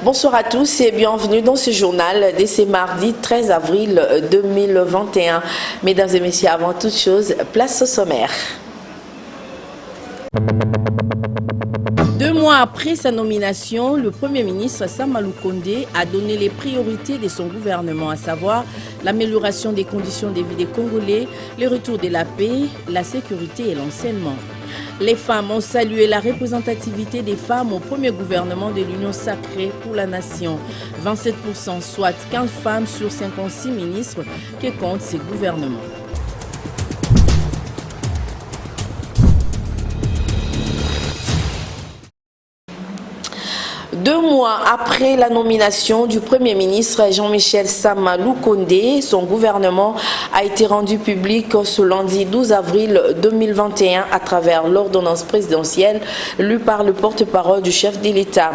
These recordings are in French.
Bonsoir à tous et bienvenue dans ce journal de ce mardi 13 avril 2021. Mesdames et messieurs, avant toute chose, place au sommaire. 2 mois après sa nomination, le Premier ministre Sama Lukonde a donné les priorités de son gouvernement, à savoir l'amélioration des conditions de vie des Congolais, le retour de la paix, la sécurité et l'enseignement. Les femmes ont salué la représentativité des femmes au premier gouvernement de l'Union sacrée pour la nation. 27%, soit 15 femmes sur 56 ministres que compte ce gouvernement. Deux mois après la nomination du Premier ministre Jean-Michel Sama Lukonde, son gouvernement a été rendu public ce lundi 12 avril 2021 à travers l'ordonnance présidentielle lue par le porte-parole du chef de l'État.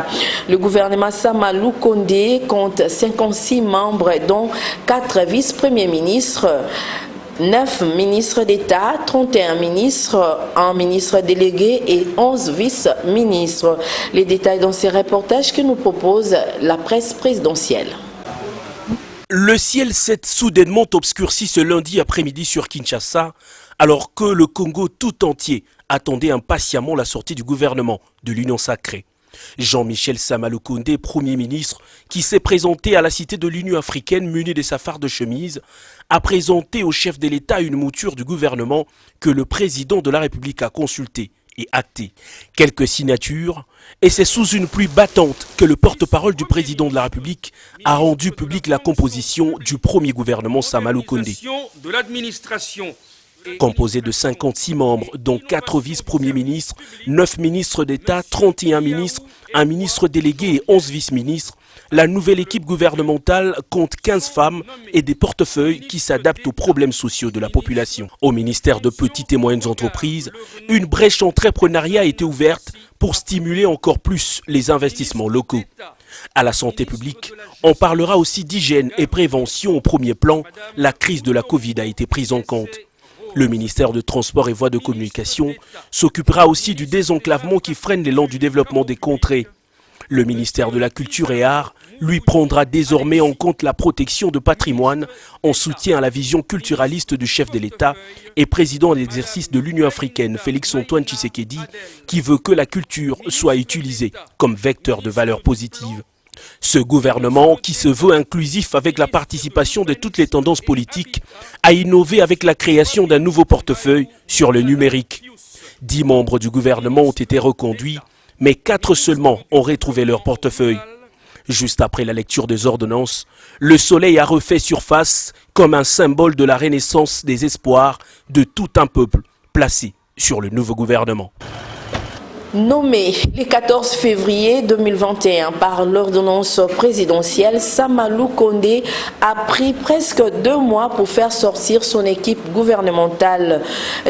Le gouvernement Sama Lukonde compte 56 membres, dont 4 vice-premiers ministres, 9 ministres d'État, 31 ministres, 1 ministre délégué et 11 vice-ministres. Les détails dans ces reportages que nous propose la presse présidentielle. Le ciel s'est soudainement obscurci ce lundi après-midi sur Kinshasa, alors que le Congo tout entier attendait impatiemment la sortie du gouvernement de l'Union sacrée. Jean-Michel Sama Lukonde, Premier ministre, qui s'est présenté à la Cité de l'Union africaine muni de sa farde de chemise, a présenté au chef de l'État une mouture du gouvernement que le président de la République a consulté et acté. Quelques signatures, et c'est sous une pluie battante que le porte-parole du président de la République a rendu publique la composition du premier gouvernement Sama Lukonde. Composé de 56 membres, dont 4 vice-premiers ministres, 9 ministres d'État, 31 ministres, 1 ministre délégué et 11 vice-ministres, la nouvelle équipe gouvernementale compte 15 femmes et des portefeuilles qui s'adaptent aux problèmes sociaux de la population. Au ministère de Petites et Moyennes Entreprises, une brèche entrepreneuriat a été ouverte pour stimuler encore plus les investissements locaux. À la santé publique, on parlera aussi d'hygiène et prévention au premier plan. La crise de la Covid a été prise en compte. Le ministère de Transport et Voies de Communication s'occupera aussi du désenclavement qui freine l'élan du développement des contrées. Le ministère de la Culture et Arts, lui, prendra désormais en compte la protection de patrimoine en soutien à la vision culturaliste du chef de l'État et président à l'exercice de l'Union africaine, Félix-Antoine Tshisekedi, qui veut que la culture soit utilisée comme vecteur de valeurs positives. Ce gouvernement, qui se veut inclusif avec la participation de toutes les tendances politiques, a innové avec la création d'un nouveau portefeuille sur le numérique. 10 membres du gouvernement ont été reconduits, mais 4 seulement ont retrouvé leur portefeuille. Juste après la lecture des ordonnances, le soleil a refait surface comme un symbole de la renaissance des espoirs de tout un peuple placé sur le nouveau gouvernement. Nommé le 14 février 2021 par l'ordonnance présidentielle, Sama Lukonde a pris presque 2 mois pour faire sortir son équipe gouvernementale.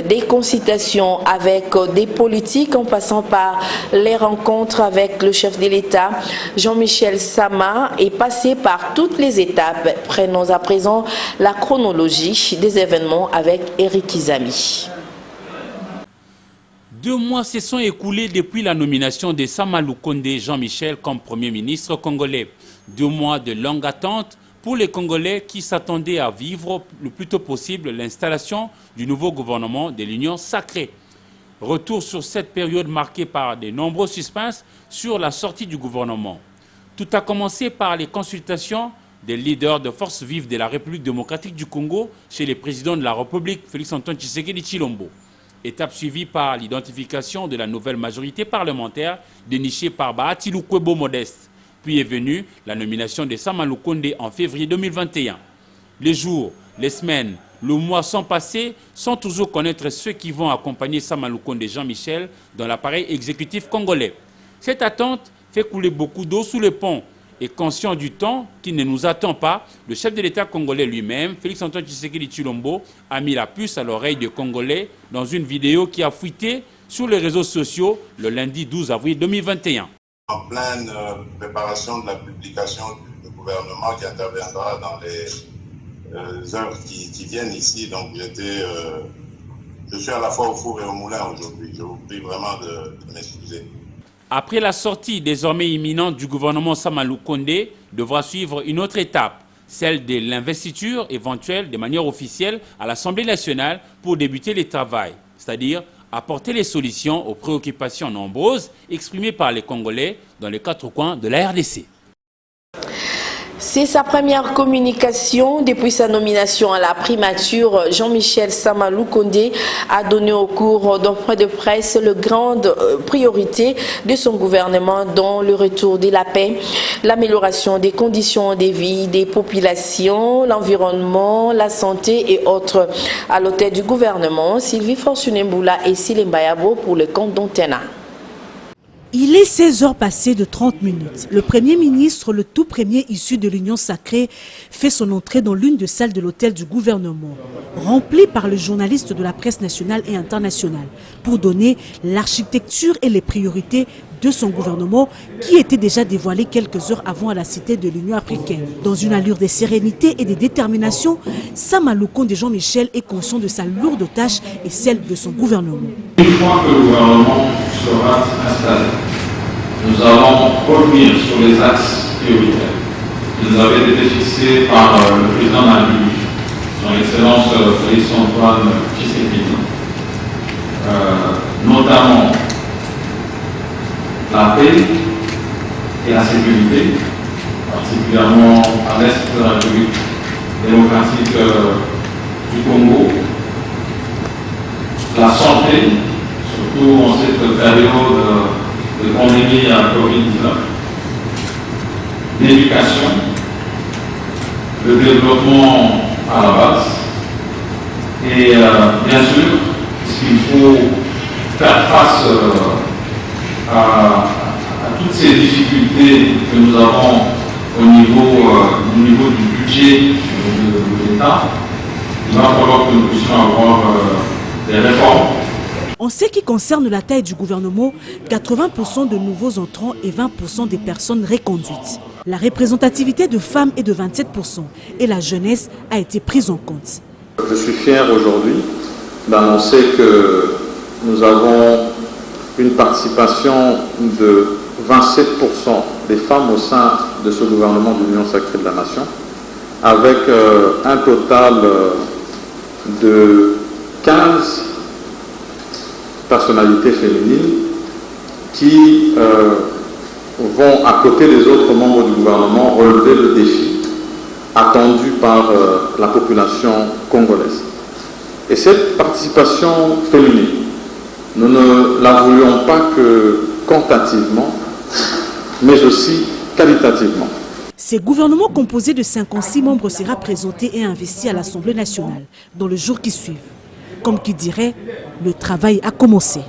Des consultations avec des politiques en passant par les rencontres avec le chef de l'État, Jean-Michel Sama, est passé par toutes les étapes. Prenons à présent la chronologie des événements avec Eric Izami. 2 mois se sont écoulés depuis la nomination de Sama Lukonde Jean-Michel comme Premier ministre congolais. 2 mois de longue attente pour les Congolais qui s'attendaient à vivre le plus tôt possible l'installation du nouveau gouvernement de l'Union sacrée. Retour sur cette période marquée par de nombreux suspens sur la sortie du gouvernement. Tout a commencé par les consultations des leaders de forces vives de la République démocratique du Congo chez le président de la République, Félix-Antoine Tshisekedi Tshilombo. Étape suivie par l'identification de la nouvelle majorité parlementaire dénichée par Bahati Lukwebo Modeste. Puis est venue la nomination de Sama Lukonde en février 2021. Les jours, les semaines, le mois sont passés sans toujours connaître ceux qui vont accompagner Sama Lukonde Jean-Michel dans l'appareil exécutif congolais. Cette attente fait couler beaucoup d'eau sous le pont. Et conscient du temps qui ne nous attend pas, le chef de l'État congolais lui-même, Félix-Antoine Tshisekedi Tshilombo, a mis la puce à l'oreille des Congolais dans une vidéo qui a fuité sur les réseaux sociaux le lundi 12 avril 2021. En pleine préparation de la publication du gouvernement qui interviendra dans les heures qui viennent ici, donc je suis à la fois au four et au moulin aujourd'hui. Je vous prie vraiment de m'excuser. Après la sortie désormais imminente du gouvernement Sama Lukonde, devra suivre une autre étape, celle de l'investiture éventuelle de manière officielle à l'Assemblée nationale pour débuter les travaux, c'est-à-dire apporter les solutions aux préoccupations nombreuses exprimées par les Congolais dans les quatre coins de la RDC. C'est sa première communication depuis sa nomination à la primature. Jean-Michel Sama Lukonde a donné au cours d'un point de presse les grandes priorités de son gouvernement, dont le retour de la paix, l'amélioration des conditions de vie des populations, l'environnement, la santé et autres. À l'hôtel du gouvernement, Sylvie Fortuné-Mboula et Silim Bayabo pour le compte d'Antena. Il est 16h passées de 30 minutes. Le Premier ministre, le tout premier issu de l'Union sacrée, fait son entrée dans l'une des salles de l'hôtel du gouvernement, remplie par les journalistes de la presse nationale et internationale, pour donner l'architecture et les priorités de son gouvernement qui était déjà dévoilé quelques heures avant à la cité de l'Union africaine. Dans une allure de sérénité et de détermination, Sama Lukonde Jean-Michel est conscient de sa lourde tâche et celle de son gouvernement. Une fois que le gouvernement sera installé, nous allons revenir sur les axes prioritaires qui nous avaient été fixés par le président de la République, son Excellence Félix-Antoine Tshisekedi, notamment la paix et la sécurité, particulièrement à l'est de la République démocratique du Congo, la santé, surtout en cette période de pandémie à Covid-19, l'éducation, le développement à la base, et bien sûr, il faut faire face à toutes ces difficultés que nous avons au niveau du budget de l'État. Il va falloir que nous puissions avoir des réformes. En ce qui concerne la taille du gouvernement, 80% de nouveaux entrants et 20% des personnes reconduites. La représentativité de femmes est de 27% et la jeunesse a été prise en compte. Je suis fier aujourd'hui d'annoncer que nous avons une participation de 27% des femmes au sein de ce gouvernement de l'Union sacrée de la Nation, avec un total de 15 personnalités féminines qui vont, à côté des autres membres du gouvernement, relever le défi attendu par la population congolaise. Et cette participation féminine, nous ne la voulions pas que quantitativement, mais aussi qualitativement. Ce gouvernement composé de 56 membres sera présenté et investi à l'Assemblée nationale dans les jours qui suivent. Comme qui dirait, le travail a commencé.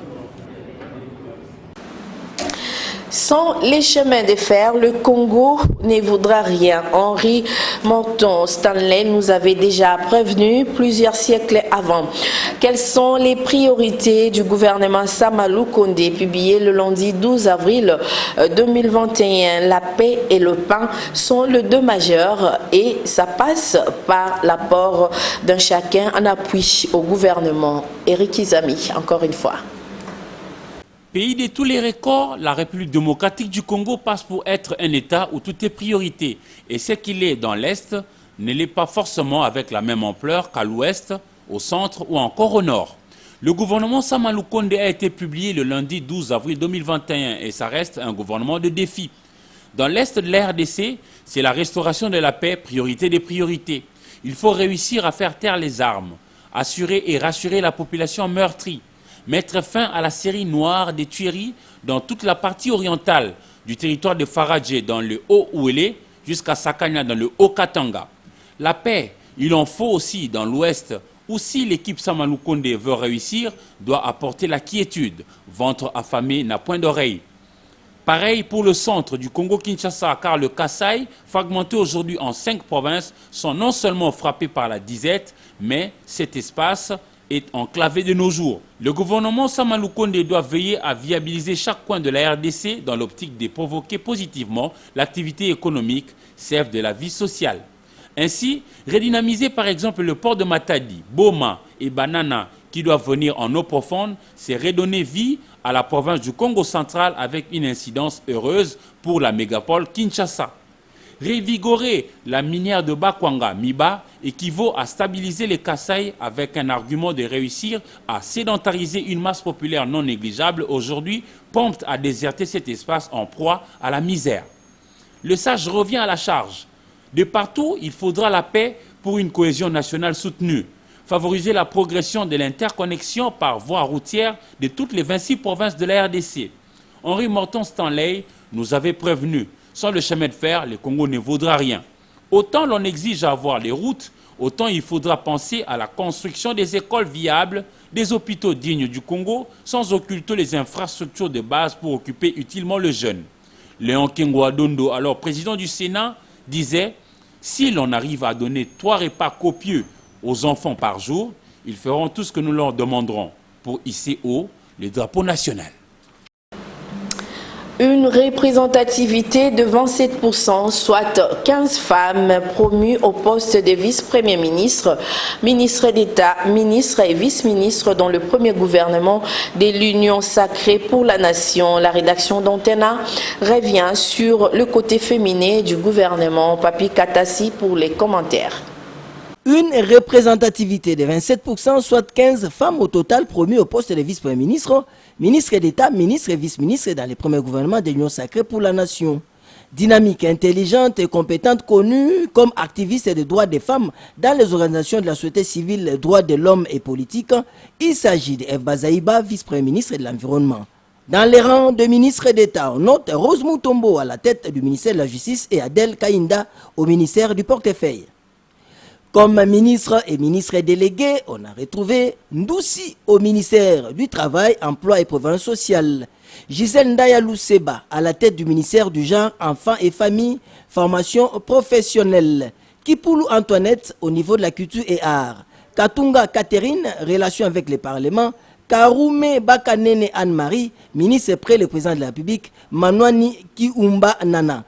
Sans les chemins de fer, le Congo ne voudra rien. Henri Monton Stanley nous avait déjà prévenu plusieurs siècles avant. Quelles sont les priorités du gouvernement Sama Lukonde, publié le lundi 12 avril 2021? La paix et le pain sont les deux majeurs et ça passe par l'apport d'un chacun en appui au gouvernement. Eric Izami, encore une fois. Pays de tous les records, la République démocratique du Congo passe pour être un État où tout est priorité. Et ce qu'il est dans l'Est ne l'est pas forcément avec la même ampleur qu'à l'Ouest, au centre ou encore au Nord. Le gouvernement Sama Lukonde a été publié le lundi 12 avril 2021 et ça reste un gouvernement de défi. Dans l'Est de la RDC, c'est la restauration de la paix, priorité des priorités. Il faut réussir à faire taire les armes, assurer et rassurer la population meurtrie, mettre fin à la série noire des tueries dans toute la partie orientale du territoire de Faradje dans le Haut-Ouélé jusqu'à Sakanya dans le Haut-Katanga. La paix Il en faut aussi dans l'Ouest, où si l'équipe Sama Lukonde veut réussir, doit apporter la quiétude. Ventre affamé n'a point d'oreille. Pareil pour le centre du Congo-Kinshasa, car le Kasaï, fragmenté aujourd'hui en 5 provinces, sont non seulement frappés par la disette, mais cet espace est enclavé de nos jours. Le gouvernement Sama Lukonde doit veiller à viabiliser chaque coin de la RDC dans l'optique de provoquer positivement l'activité économique, serve de la vie sociale. Ainsi, redynamiser par exemple le port de Matadi, Boma et Banana qui doivent venir en eau profonde, c'est redonner vie à la province du Congo central avec une incidence heureuse pour la mégapole Kinshasa. Revigorer la minière de Bakwanga, Miba, équivaut à stabiliser les Kasaï avec un argument de réussir à sédentariser une masse populaire non négligeable aujourd'hui, prompte à déserter cet espace en proie à la misère. Le sage revient à la charge. De partout, il faudra la paix pour une cohésion nationale soutenue. Favoriser la progression de l'interconnexion par voie routière de toutes les 26 provinces de la RDC. Henri Morton Stanley nous avait prévenu, sans le chemin de fer, le Congo ne vaudra rien. Autant l'on exige à avoir les routes, autant il faudra penser à la construction des écoles viables, des hôpitaux dignes du Congo, sans occulter les infrastructures de base pour occuper utilement le jeune. Léon Kengo-Adondo, alors président du Sénat, disait « Si l'on arrive à donner 3 repas copieux aux enfants par jour, ils feront tout ce que nous leur demanderons pour hisser haut le drapeau national. » Une représentativité de 27%, soit 15 femmes promues au poste de vice-premier ministre, ministre d'État, ministre et vice-ministre dans le premier gouvernement de l'Union sacrée pour la nation. La rédaction d'Antena revient sur le côté féminin du gouvernement. Papi Katassi pour les commentaires. Une représentativité de 27%, soit 15 femmes au total promues au poste de vice-premier ministre, ministre d'État, ministre et vice-ministre dans les premiers gouvernements de l'Union sacrée pour la nation. Dynamique, intelligente et compétente, connue comme activiste des droits des femmes dans les organisations de la société civile, droits de l'homme et politique, il s'agit de Eve Bazaïba, vice-premier ministre de l'Environnement. Dans les rangs de ministres d'État, on note Rose Mutombo à la tête du ministère de la Justice et Adèle Kainda au ministère du Portefeuille. Comme ministre et ministre délégué, on a retrouvé Ndoussi au ministère du Travail, Emploi et Province sociale. Gisèle Ndaya Luseba à la tête du ministère du Genre, Enfants et Famille, Formation professionnelle. Kipoulou Antoinette au niveau de la culture et art. Katunga Catherine, relations avec le Parlement. Karoume Bakanene Anne-Marie, ministre près le président de la République. Manouani Kiumba Nana,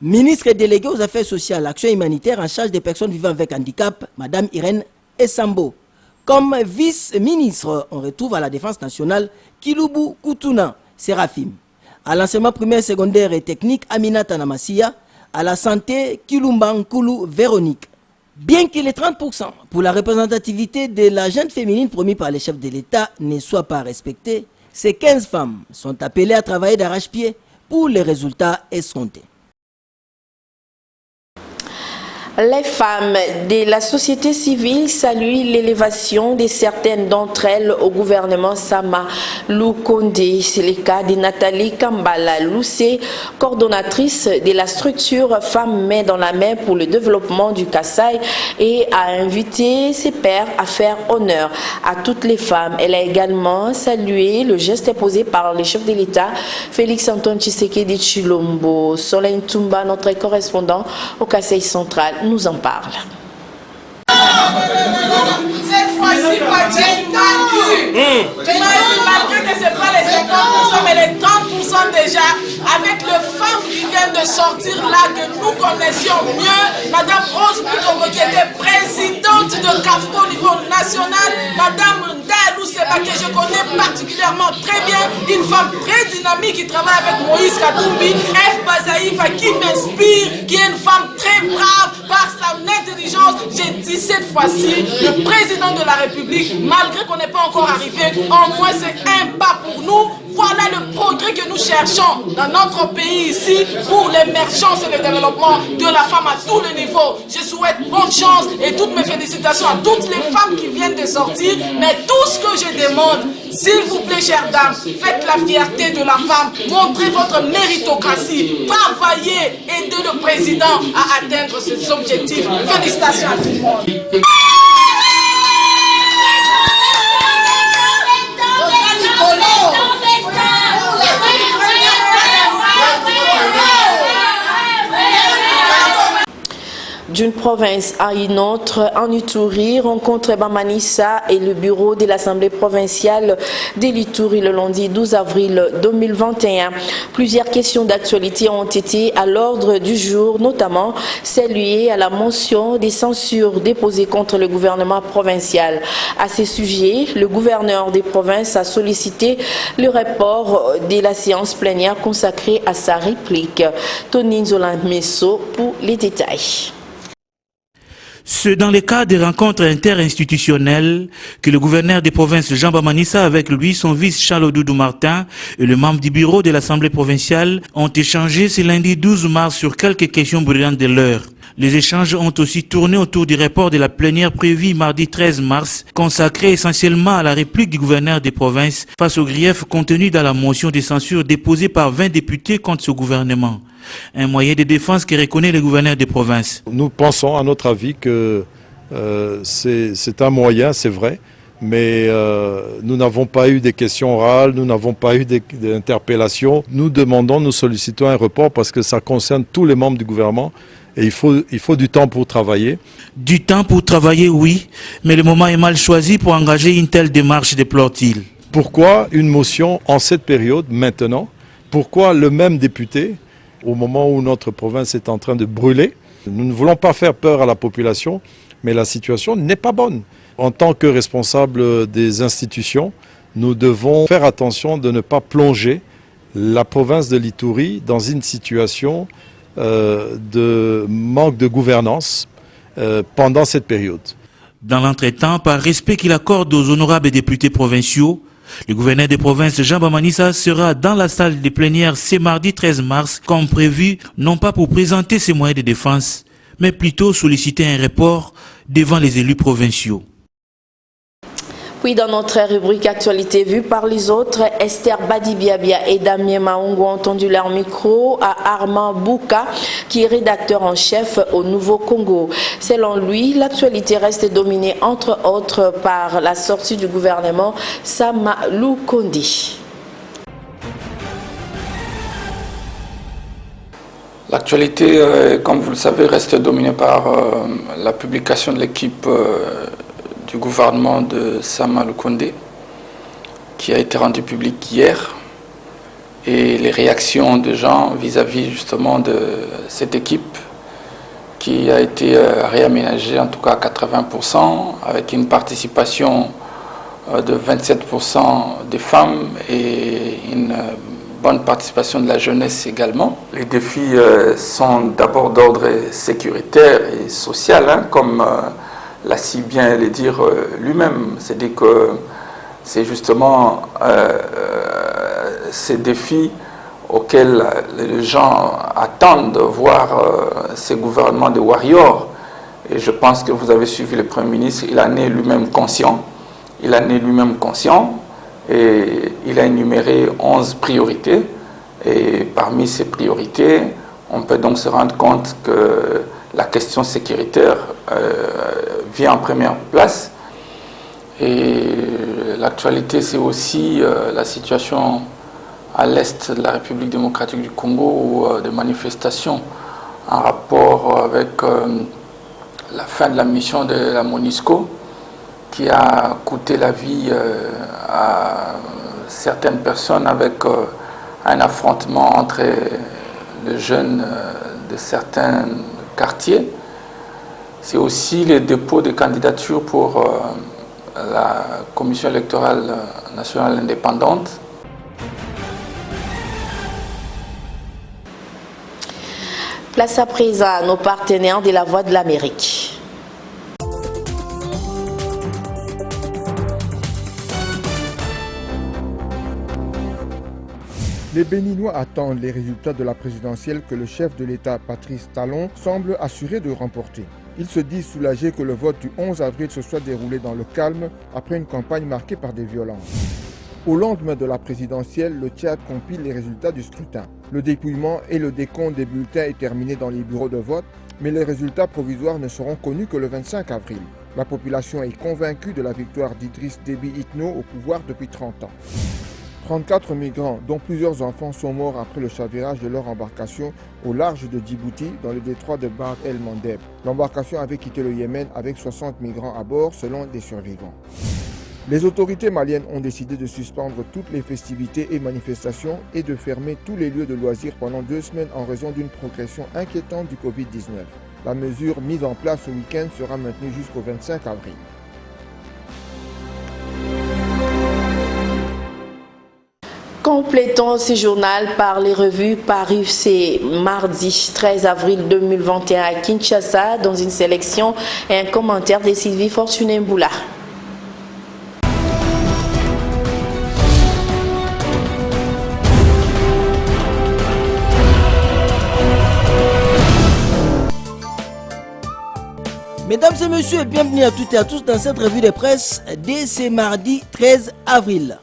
ministre délégué aux affaires sociales, action humanitaire en charge des personnes vivant avec handicap, Madame Irène Essambo. Comme vice-ministre, on retrouve à la Défense nationale Kilubu Kutuna Séraphim. À l'enseignement primaire, secondaire et technique, Aminata Namassia. À la santé, Kilumba Nkulu Véronique. Bien que les 30% pour la représentativité de la jeune féminine promis par les chefs de l'État ne soient pas respectés, ces 15 femmes sont appelées à travailler d'arrache-pied pour les résultats escomptés. Les femmes de la société civile saluent l'élévation de certaines d'entre elles au gouvernement Sama Lukonde. C'est le cas de Nathalie Kambala Loussé, coordonnatrice de la structure Femmes Main dans la Main pour le développement du Kasaï, et a invité ses pairs à faire honneur à toutes les femmes. Elle a également salué le geste posé par le chef de l'État, Félix Antoine Tshisekedi Tshilombo. Solène Toumba, notre correspondant au Kasaï central, nous en parle. Cette fois-ci, malgré que ce n'est pas les 50%, mais les 30% déjà, avec les femmes qui viennent de sortir là, que nous connaissions mieux, Madame Rose Mutombo, qui était présidente de CAFCO au niveau national, Madame Ndalou Seba, que je connais particulièrement très bien, une femme très dynamique qui travaille avec Moïse Katumbi, F. Bazaïba, qui m'inspire, qui est une femme très brave par sa intelligence. J'ai dit cette fois-ci, le président de la République, malgré qu'on n'est pas encore arrivé, en moins c'est un pas pour nous. Voilà le progrès que nous cherchons dans notre pays ici pour l'émergence et le développement de la femme à tous les niveaux. Je souhaite bonne chance et toutes mes félicitations à toutes les femmes qui viennent de sortir. Mais tout ce que je demande, s'il vous plaît, chères dames, faites la fierté de la femme, montrez votre méritocratie, travaillez, aidez le président à atteindre ses objectifs. Félicitations à tout le monde. D'une province à une autre, en Ituri, rencontre Bamanissa et le bureau de l'Assemblée provinciale de l'Ituri le lundi 12 avril 2021. Plusieurs questions d'actualité ont été à l'ordre du jour, notamment celle liée à la motion des censures déposées contre le gouvernement provincial. À ce sujet, le gouverneur des provinces a sollicité le report de la séance plénière consacrée à sa réplique. Tony Nzola Messo pour les détails. C'est dans le cadre des rencontres interinstitutionnelles que le gouverneur des provinces Jean Bamanissa avec lui, son vice Charles Doudou Martin et le membre du bureau de l'Assemblée provinciale ont échangé ce lundi 12 mars sur quelques questions brillantes de l'heure. Les échanges ont aussi tourné autour du report de la plénière prévue mardi 13 mars, consacrée essentiellement à la réplique du gouverneur des provinces face aux griefs contenus dans la motion de censure déposée par 20 députés contre ce gouvernement. Un moyen de défense que reconnaît le gouverneur des provinces. Nous pensons, à notre avis, que c'est un moyen, c'est vrai, mais nous n'avons pas eu des questions orales, nous n'avons pas eu d'interpellations. Nous demandons, nous sollicitons un report parce que ça concerne tous les membres du gouvernement et il faut du temps pour travailler. Du temps pour travailler, oui, mais le moment est mal choisi pour engager une telle démarche, déplore-t-il. Pourquoi une motion en cette période, maintenant? Pourquoi le même député, au moment où notre province est en train de brûler? Nous ne voulons pas faire peur à la population, mais la situation n'est pas bonne. En tant que responsable des institutions, nous devons faire attention de ne pas plonger la province de l'Ituri dans une situation de manque de gouvernance pendant cette période. Dans l'entretemps, par respect qu'il accorde aux honorables députés provinciaux, le gouverneur des provinces Jean Bamanissa sera dans la salle des plénières ce mardi 13 mars, comme prévu, non pas pour présenter ses moyens de défense, mais plutôt solliciter un report devant les élus provinciaux. Puis dans notre rubrique Actualité vue par les autres, Esther Badibiabia et Damien Maungo ont tendu leur micro à Armand Bouka, qui est rédacteur en chef au Nouveau Congo. Selon lui, l'actualité reste dominée entre autres par la sortie du gouvernement Sama Lukonde. L'actualité, comme vous le savez, reste dominée par la publication de l'équipe du gouvernement de Sama Lukonde, qui a été rendu public hier, et les réactions des gens vis-à-vis justement de cette équipe qui a été réaménagée en tout cas à 80%, avec une participation de 27% des femmes et une bonne participation de la jeunesse également. Les défis sont d'abord d'ordre sécuritaire et social, comme l'a si bien le dire lui-même. C'est-à-dire que c'est justement ces défis auxquels les gens attendent de voir ces gouvernements de warriors. Et je pense que vous avez suivi le Premier ministre, il en est lui-même conscient. Il en est lui-même conscient et il a énuméré 11 priorités. Et parmi ces priorités, on peut donc se rendre compte que la question sécuritaire vient en première place. Et l'actualité, c'est aussi la situation à l'est de la République démocratique du Congo, où des manifestations en rapport avec la fin de la mission de la MONUSCO, qui a coûté la vie à certaines personnes avec un affrontement entre les jeunes de certains quartiers. C'est aussi le dépôt de candidatures pour la Commission électorale nationale indépendante. Place à présent à nos partenaires de la Voix de l'Amérique. Les Béninois attendent les résultats de la présidentielle que le chef de l'État, Patrice Talon, semble assuré de remporter. Ils se disent soulagés que le vote du 11 avril se soit déroulé dans le calme après une campagne marquée par des violences. Au lendemain de la présidentielle, le Tchad compile les résultats du scrutin. Le dépouillement et le décompte des bulletins est terminé dans les bureaux de vote, mais les résultats provisoires ne seront connus que le 25 avril. La population est convaincue de la victoire d'Idriss Déby Itno au pouvoir depuis 30 ans. 34 migrants, dont plusieurs enfants, sont morts après le chavirage de leur embarcation au large de Djibouti, dans le détroit de Bab el-Mandeb. L'embarcation avait quitté le Yémen avec 60 migrants à bord, selon des survivants. Les autorités maliennes ont décidé de suspendre toutes les festivités et manifestations et de fermer tous les lieux de loisirs pendant 2 semaines en raison d'une progression inquiétante du Covid-19. La mesure mise en place ce week-end sera maintenue jusqu'au 25 avril. Complétons ce journal par les revues parues ce mardi 13 avril 2021 à Kinshasa dans une sélection et un commentaire de Sylvie Fortuné-Mboula. Mesdames et messieurs, bienvenue à toutes et à tous dans cette revue de presse dès ce mardi 13 avril.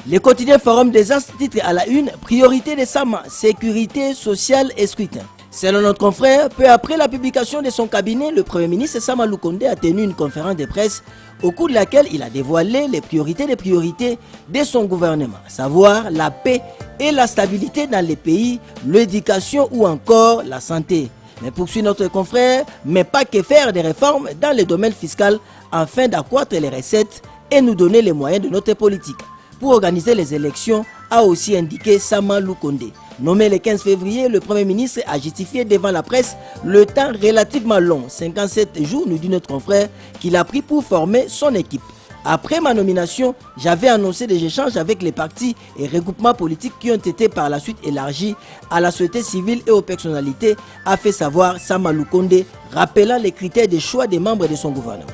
Le quotidien Forum des As titre à la une, priorité des Sama, sécurité sociale et scrutin. Selon notre confrère, peu après la publication de son cabinet, le Premier ministre Sama Lukonde a tenu une conférence de presse au cours de laquelle il a dévoilé les priorités de son gouvernement, à savoir la paix et la stabilité dans les pays, l'éducation ou encore la santé. Mais poursuit notre confrère, mais pas que faire des réformes dans le domaine fiscal afin d'accroître les recettes et nous donner les moyens de notre politique. Pour organiser les élections, a aussi indiqué Sama Lukonde. Nommé le 15 février, le Premier ministre a justifié devant la presse le temps relativement long, 57 jours, nous dit notre confrère, qu'il a pris pour former son équipe. Après ma nomination, j'avais annoncé des échanges avec les partis et regroupements politiques qui ont été par la suite élargis à la société civile et aux personnalités, a fait savoir Sama Lukonde, rappelant les critères de choix des membres de son gouvernement.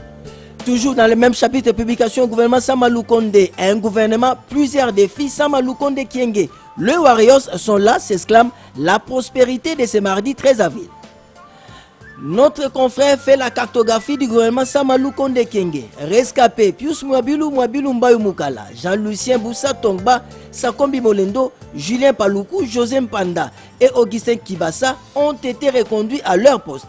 Toujours dans le même chapitre de publication, gouvernement Sama Lukonde, un gouvernement, plusieurs défis, Sama Lukonde Kyenge. Les Warriors sont là, s'exclame la prospérité de ce mardi 13 avril. Notre confrère fait la cartographie du gouvernement Sama Lukonde Kyenge. Rescapé Pius Mwabilu Mbayu Mukala, Jean-Lucien Boussa Tongba, Sakombi Molendo, Julien Paloukou, José Mpanda et Augustin Kibasa ont été reconduits à leur poste.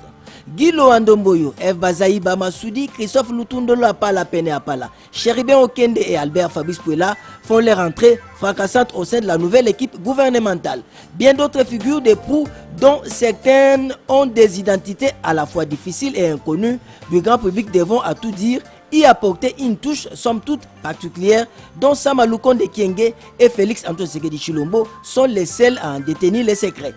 Guilo Andomboyo, Eve Bazaïba Massoudi, Christophe Lutundolo Apala Pene Apala, Chéribin Okende et Albert Fabrice Pouela font leur entrée fracassante au sein de la nouvelle équipe gouvernementale. Bien d'autres figures de proue dont certaines ont des identités à la fois difficiles et inconnues du grand public devront à tout dire y apporter une touche somme toute particulière dont Sama Lukonde Kyenge et Félix Antoine Tshisekedi Tshilombo sont les seuls à en détenir les secrets.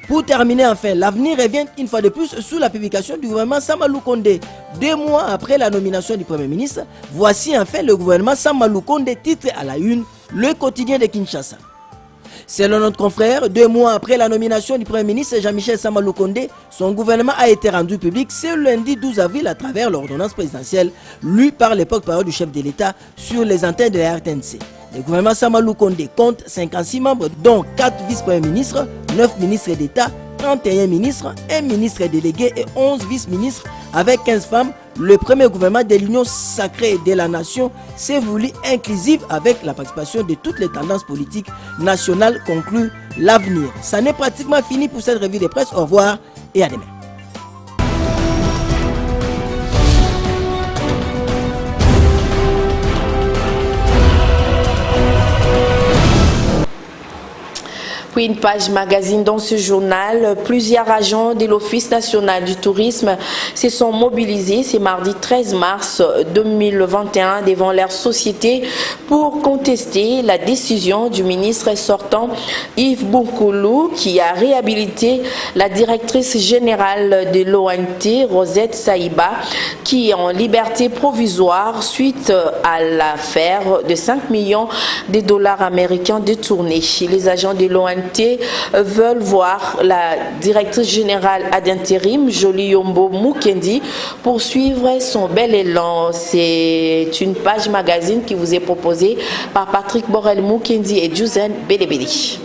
Pour terminer enfin, l'avenir revient une fois de plus sous la publication du gouvernement Sama Lukonde. 2 mois après la nomination du Premier ministre, voici enfin le gouvernement Sama Lukonde titre à la une, le quotidien de Kinshasa. Selon notre confrère, 2 mois après la nomination du Premier ministre Jean-Michel Sama Lukonde, son gouvernement a été rendu public ce lundi 12 avril à travers l'ordonnance présidentielle lue par le porte-parole du chef de l'État sur les antennes de la RTNC. Le gouvernement Sama Lukonde compte 56 membres, dont 4 vice-premiers ministres, 9 ministres d'État, 31 ministres, 1 ministre délégué et 11 vice-ministres, avec 15 femmes. Le premier gouvernement de l'Union sacrée de la nation s'est voulu inclusif avec la participation de toutes les tendances politiques nationales, conclut l'avenir. Ça n'est pratiquement fini pour cette revue de presse. Au revoir et à demain. Puis une page magazine dans ce journal. Plusieurs agents de l'Office national du tourisme se sont mobilisés ce mardi 13 mars 2021 devant leur société pour contester la décision du ministre sortant Yves Bounkoulou qui a réhabilité la directrice générale de l'ONT, Rosette Saïba, qui est en liberté provisoire suite à l'affaire de 5 millions de dollars américains détournés. Les agents de l'ONT veulent voir la directrice générale ad intérim, Jolie Yombo Mukendi, poursuivre son bel élan. C'est une page magazine qui vous est proposée par Patrick Borel Mukendi et Juzen Belebeli.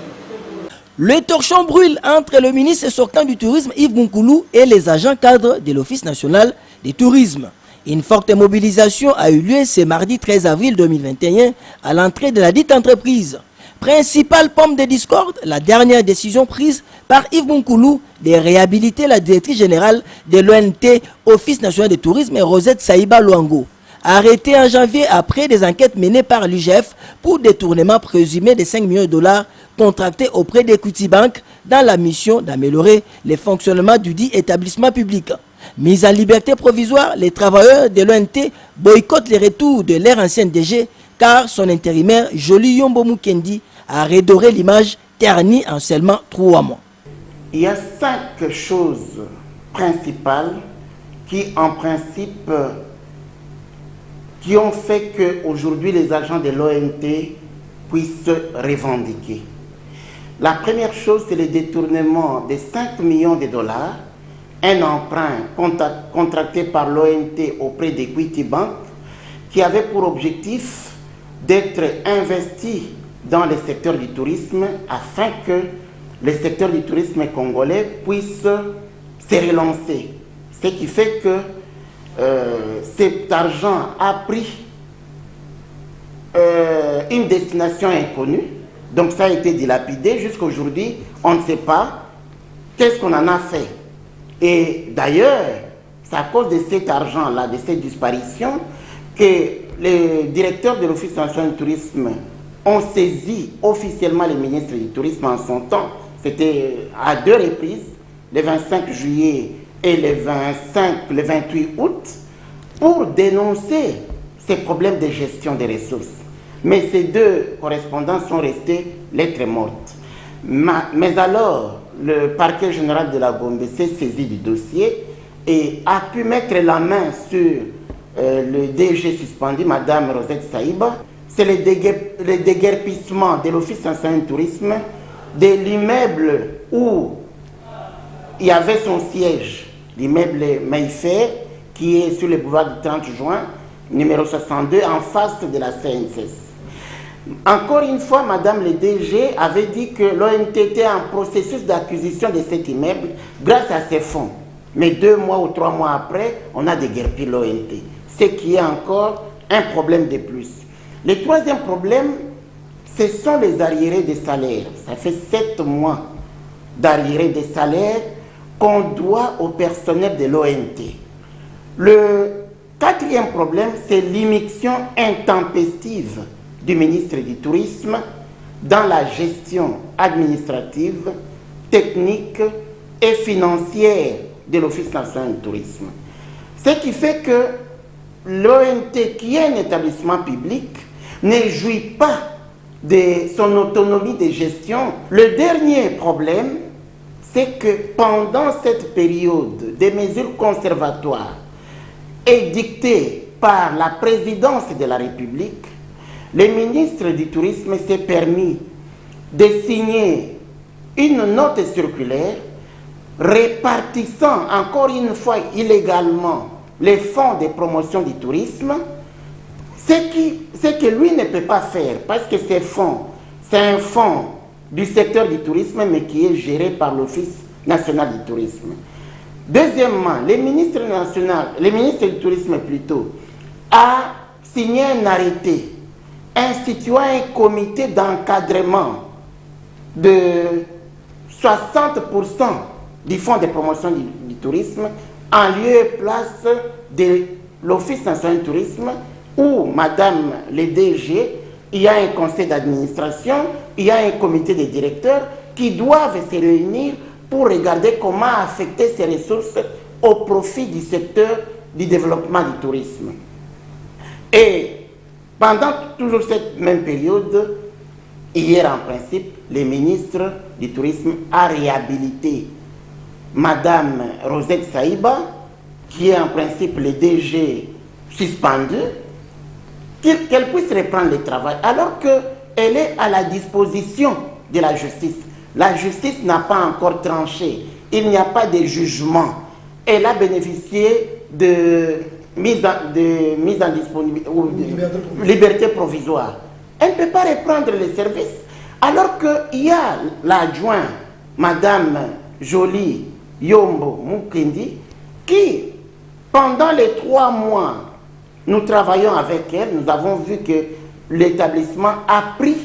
Le torchon brûle entre le ministre sortant du tourisme Yves Bunkoulou et les agents cadres de l'Office national du tourisme. Une forte mobilisation a eu lieu ce mardi 13 avril 2021 à l'entrée de la dite entreprise. Principale pomme de discorde, la dernière décision prise par Yves Bunkoulou de réhabiliter la directrice générale de l'ONT, Office national du tourisme, Rosette Saïba Luango. Arrêtée en janvier après des enquêtes menées par l'UGF pour détournement présumé de 5 millions de dollars contractés auprès d'Equity Bank dans la mission d'améliorer le fonctionnement du dit établissement public. Mis en liberté provisoire, les travailleurs de l'ONT boycottent le retour de leur ancien DG car son intérimaire Joly Yombo Mukendi a redoré l'image ternie en seulement 3 mois. Il y a 5 choses principales qui en principe qui ont fait qu'aujourd'hui les agents de l'ONT puissent revendiquer. La première chose, c'est le détournement de 5 millions de dollars, un emprunt contracté par l'ONT auprès d'Equity Bank, qui avait pour objectif d'être investi dans le secteur du tourisme afin que le secteur du tourisme congolais puisse se relancer. Ce qui fait que cet argent a pris une destination inconnue, donc ça a été dilapidé. Jusqu'à aujourd'hui, on ne sait pas qu'est-ce qu'on en a fait. Et d'ailleurs, c'est à cause de cet argent-là, de cette disparition, que les directeurs de l'Office national du tourisme ont saisi officiellement le ministre du tourisme en son temps. C'était à 2 reprises, le 25 juillet et le 28 août, pour dénoncer ces problèmes de gestion des ressources. Mais ces 2 correspondants sont restés lettres mortes. Mais alors, le parquet général de la Gombe s'est saisi du dossier et a pu mettre la main sur le DG suspendu, Madame Rosette Saïba. C'est le déguerpissement de l'Office national du tourisme de l'immeuble où il y avait son siège, l'immeuble Mayfair, qui est sur le boulevard du 30 juin, numéro 62, en face de la CNSS. Encore une fois, Madame le DG avait dit que l'ONT était en processus d'acquisition de cet immeuble grâce à ses fonds. Mais 2 mois ou 3 mois après, on a déguerpi l'ONT. Ce qui est encore un problème de plus. Le troisième problème, ce sont les arriérés des salaires. Ça fait 7 mois d'arriérés des salaires qu'on doit au personnel de l'ONT. Le 4e problème, c'est l'immixtion intempestive du ministre du Tourisme dans la gestion administrative, technique et financière de l'Office national du tourisme. Ce qui fait que l'ONT, qui est un établissement public, ne jouit pas de son autonomie de gestion. Le dernier problème, c'est que pendant cette période, des mesures conservatoires édictées par la présidence de la République, le ministre du Tourisme s'est permis de signer une note circulaire répartissant encore une fois illégalement les fonds de promotion du tourisme, ce que lui ne peut pas faire, parce que ces fonds, c'est un fonds du secteur du tourisme, mais qui est géré par l'Office national du tourisme. Deuxièmement, le ministre du tourisme plutôt, a signé un arrêté instituant un comité d'encadrement de 60% du fonds de promotion du tourisme en lieu et place de l'Office national du tourisme où, Madame le DG, il y a un conseil d'administration, il y a un comité de directeurs qui doivent se réunir pour regarder comment affecter ces ressources au profit du secteur du développement du tourisme. Et pendant toujours cette même période, hier en principe, le ministre du Tourisme a réhabilité Madame Rosette Saïba, qui est en principe le DG suspendu, qu'elle puisse reprendre le travail, alors qu'elle est à la disposition de la justice. La justice n'a pas encore tranché, il n'y a pas de jugement. Elle a bénéficié de mise en disponibilité, ou de liberté provisoire. Elle ne peut pas reprendre les services. Alors qu'il y a l'adjoint, Madame Jolie Yombo Mukendi, qui, pendant les 3 mois, nous travaillons avec elle, nous avons vu que l'établissement a pris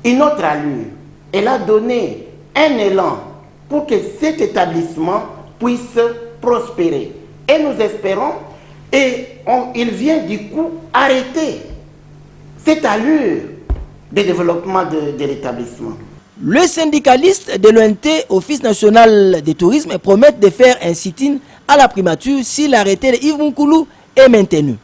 une autre allure. Elle a donné un élan pour que cet établissement puisse prospérer. Et nous espérons, et il vient du coup arrêter cette allure de développement de l'établissement. Le syndicaliste de l'ONT, Office national du tourisme, promet de faire un sit-in à la primature si l'arrêté de Yves Moukoulou est maintenu.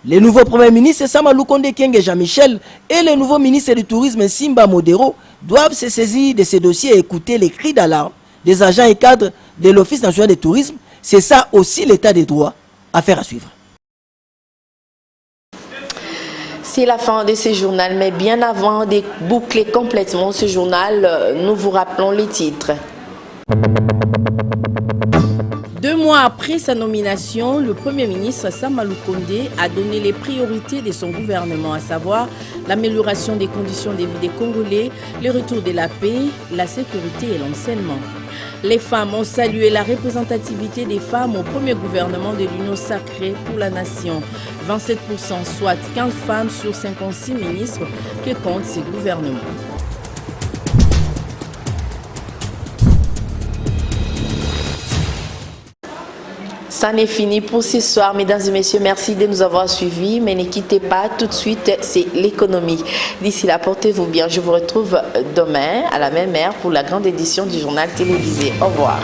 Le nouveau Premier ministre Sama Lukonde Kyenge Jean-Michel et le nouveau ministre du Tourisme Simba Modero doivent se saisir de ces dossiers et écouter les cris d'alarme des agents et cadres de l'Office national du tourisme. C'est ça aussi l'état des droits. Affaire à suivre. C'est la fin de ce journal, mais bien avant de boucler complètement ce journal, nous vous rappelons les titres. 2 mois après sa nomination, le Premier ministre Sama Lukonde a donné les priorités de son gouvernement, à savoir l'amélioration des conditions de vie des Congolais, le retour de la paix, la sécurité et l'enseignement. Les femmes ont salué la représentativité des femmes au premier gouvernement de l'Union sacrée pour la nation. 27%, soit 15 femmes sur 56 ministres que compte ce gouvernement. Ça n'est fini pour ce soir, mesdames et messieurs. Merci de nous avoir suivis, mais ne quittez pas tout de suite, c'est l'économie. D'ici là, portez-vous bien. Je vous retrouve demain à la même heure pour la grande édition du journal télévisé. Au revoir.